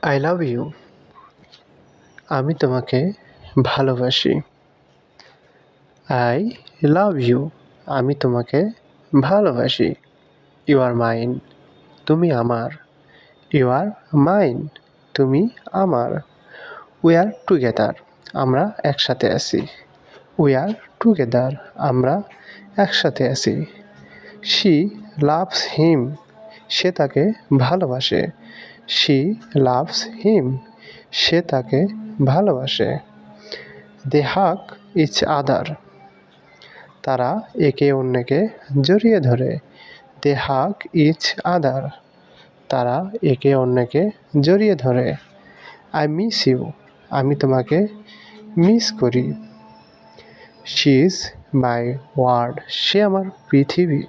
I love you. আমি তোমাকে ভালোবাসি। I love you. আমি তোমাকে ভালোবাসি। You are mine. তুমি আমার। You are mine. তুমি আমার। We are together. আমরা একসাথে আছি। We are together. আমরা একসাথে আছি। She loves him. সে তাকে ভালোবাসে। She loves him. সে তাকে ভালোবাসে। They hug each other. তারা একে অন্যকে জড়িয়ে ধরে। They hug each other. তারা একে অন্যকে জড়িয়ে ধরে। I miss you. আমি তোমাকে মিস করি। She is my world. সে আমার পৃথিবী।